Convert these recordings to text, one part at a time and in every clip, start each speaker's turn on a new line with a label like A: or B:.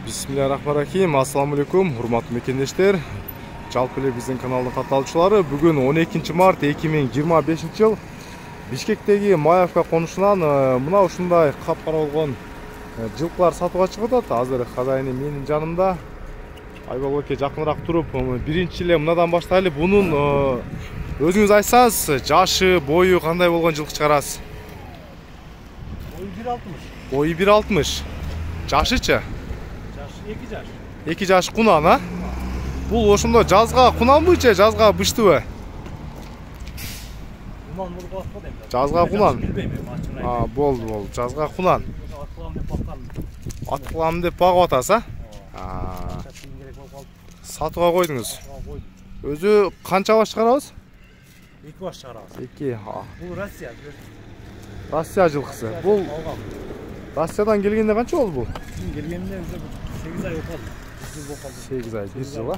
A: Bismillahirrahmanirrahim. Assalamu alaikum, hurmatly mekендештер. Жалпы эле биздин каналдын катталуучулары, бүгүн 12 март 2025 жыл Бишкектеги Маевка конушунан мына ушундай капкара болгон жылкылар сатууга чыгып атат. Азыр хозяйны менин жанымда. Айбол эке жакыныраак туруп, биринчи эле мынадан баштайлы. Бунун өзүңүз айтсаңыз, жашы, бою кандай болгон жылкы чыгарасыз?
B: Boyu 1.60.
A: Бою 1.60. Жашычы?
B: 2 жаш.
A: 2 жаш кунан, а? Бул ошондо жазга кунанбычы, жазга быштыбы?
B: Кунан болуп калат да эми.
A: Жазга кунан.
B: Билбейм эми ачыгын айтып.
A: Болду. Жазга кунан.
B: Аткылам деп баккан.
A: Аткылам деп багып атасыз, а?
B: Чачын керек болуп калды.
A: Сатууга койдуңуз.
B: Койдум.
A: Өзү канча баш чыгарабыз?
B: 2 баш чыгарабыз.
A: 2.
B: Бул Россия.
A: Россия жылкысы. Бул Россиядан келгенде канча болду бул?
B: Келгенде уже 8 ай болуп калды.
A: 8 ай, 1 жыл, а?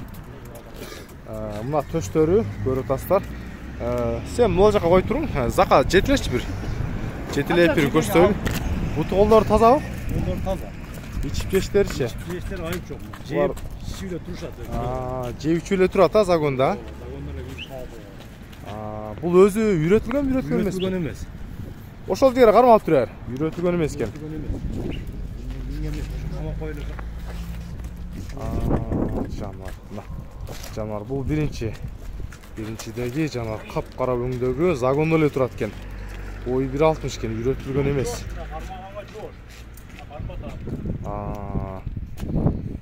A: Мына төштөрү көрүп атасыздар. Сен мына жака коюп туруң. Зака жетилешчи бир. Жетилеп бир көрсөтөлү. Буту колдору тазабы?
B: Колдору таза.
A: Ичип жештеричи?
B: Жештер айып жок. Жеп ичүүлө турушат.
A: Жеп ичүүлө турат, а, загонда?
B: Загондор эми
A: Бул өзү үйрөтүлгөн
B: эмес.
A: Ошол дегер кармап турар. Үйрөтүлгөн эмес экен. Жанар, бул биринчидеги жанар капкара өңдөгү загондо эле турат экен. Бою 1.60 экен, үйрөтүлгөн эмес.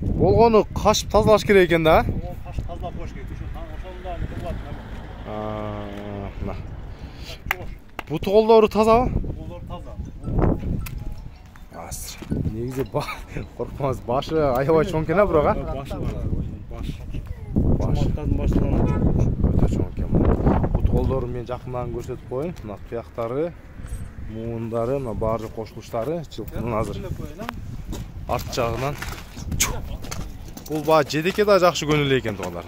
A: Болгону кашып тазалаш керек экен да?
B: Кашып тазалап коюш керек. Ошондо
A: мына. Буту колдору тазабы?
B: Колдору таза.
A: Негизи коркпоңуз, башы аябай чоң экен, бирок, а?
B: Башы бар. Чомалттардын башынан
A: өтө чоң экен. Буту колдорун мен жакындан көрсөтүп коеюн. Мына тияктары, муундары, мына баары кошулуштары жылкынын азыр арт жагынан. Бул жедекке да жакшы көнүлүү экен, туугандар.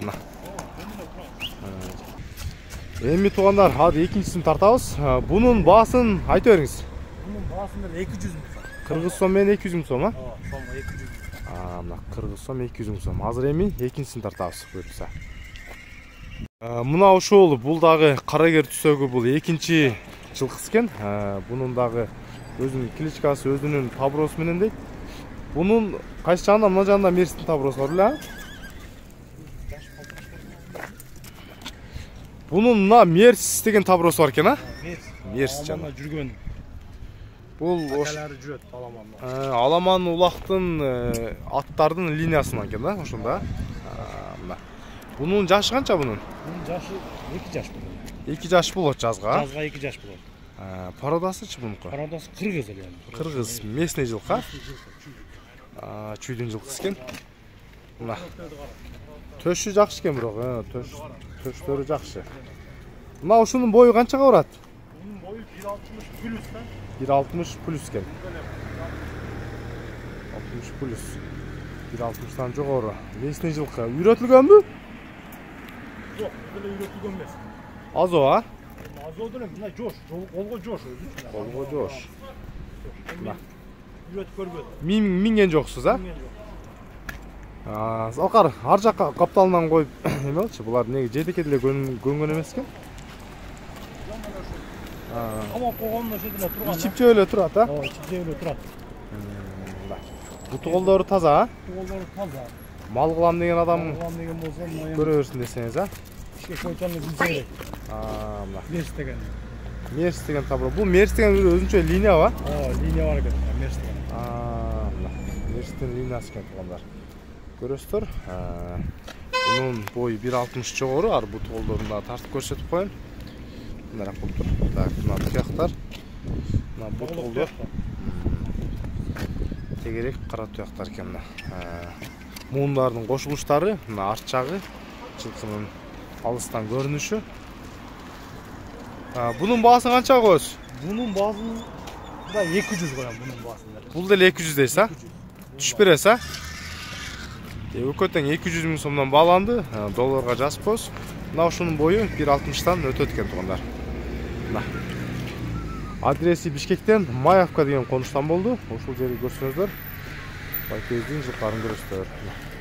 A: Эми туугандар, азыр экинчисин тартабыз. Бунун баасын айтып бериңиз.
B: Бунун баасын 200 миң сом.
A: Кыргыз сом менен 200 миң сом, а?
B: Сом 200 миң.
A: Мына кыргыз сом 200 миң сом. Азыр эми экинчисин тартабыз, буюрса. Мына ушул, бул дагы карагер түсөгү, бул экинчи жылкысы экен. Бунун дагы өзүнүн кличкасы, өзүнүн табросу менен дейт. Бунун кайсы жагында, мына жагында мерстин табросу бар беле? Бунун мына мерс деген табросу бар экен, а? Мерс жана
B: жүргөн.
A: Бул
B: акалары жүрөт Аламан.
A: Аламан улактын аттардын линиясынан экен да, ошондо. Мына. Бунун жашы канча бунун?
B: Бунун жашы 2 жаш болот.
A: 2 жаш болот жазга.
B: Жазга 2 жаш болот.
A: Породасычы бунуку?
B: Породасы кыргыз эле.
A: Кыргыз, местный жылка. Чүйдүн жылкысы экен. Мына. Төшү жакшы экен, бирок, төштөрү жакшы. Мына ушунун бою канчага барат?
B: Бунун бою 1.60 плюс да.
A: 1.60 плюс экен. 60 плюс. 1.60тан жогору. Местный жылкы. Үйрөтүлгөнбү?
B: Жок, деле үйрөтүлгөн эмес.
A: Азо, а?
B: Азо деле мына жош, колго жош өзү.
A: Колго жош. Мына.
B: Үйрөтүп көрбөдүм.
A: Минген жоксуз, а? Алкар, ар жакка капталынан коюп эме болчу. Булар неге жедекке деле көнгөн эмес экен?
B: Камап койгондо ошо деле турган.
A: Ичип жөө эле турат, а?
B: Ичип жөө эле турат.
A: Буту колдору таза, а?
B: Колдору таза.
A: Мал кылам деген адам
B: деген болсо,
A: көрө берсин десеңиз, а?
B: Ишке койчону билсе керек.
A: Мына.
B: Мерс деген.
A: Мерс деген табро. Бул Мерс деген өзүнчө линия ба?
B: Линия бар экен, Мерс деген.
A: Мына. Мерстин линиясы экен, туугандар. Көрөсүздөр. Бунун бою 1.60 жогору, ар буту колдорун да тартып көрсөтүп коеюн. Мына болуп тур. Так, мына тияктар. Мына буту колдор. Тегерек кара тияктар экен мына. Муундардын кошулуштары, мына арт жагы, жылкынын алыстан көрүнүшү. Бунун баасын канчага коесуз?
B: Бунун баасын да 200 коям, бунун баасын.
A: Бул деле 200 дейсиз, а? Түшүп бересиз, а? Өкөтөң 200 миң сомдон бааланды, долларга жазып коебуз. Мына ушунун бою 1.60тан өтөт экен, туугандар. Мына. Адреси Бишкектен Маевка деген конуштан болду. Ушул жерди көрсөңүздөр. байкебиздин жылкарын көрөсүздөр.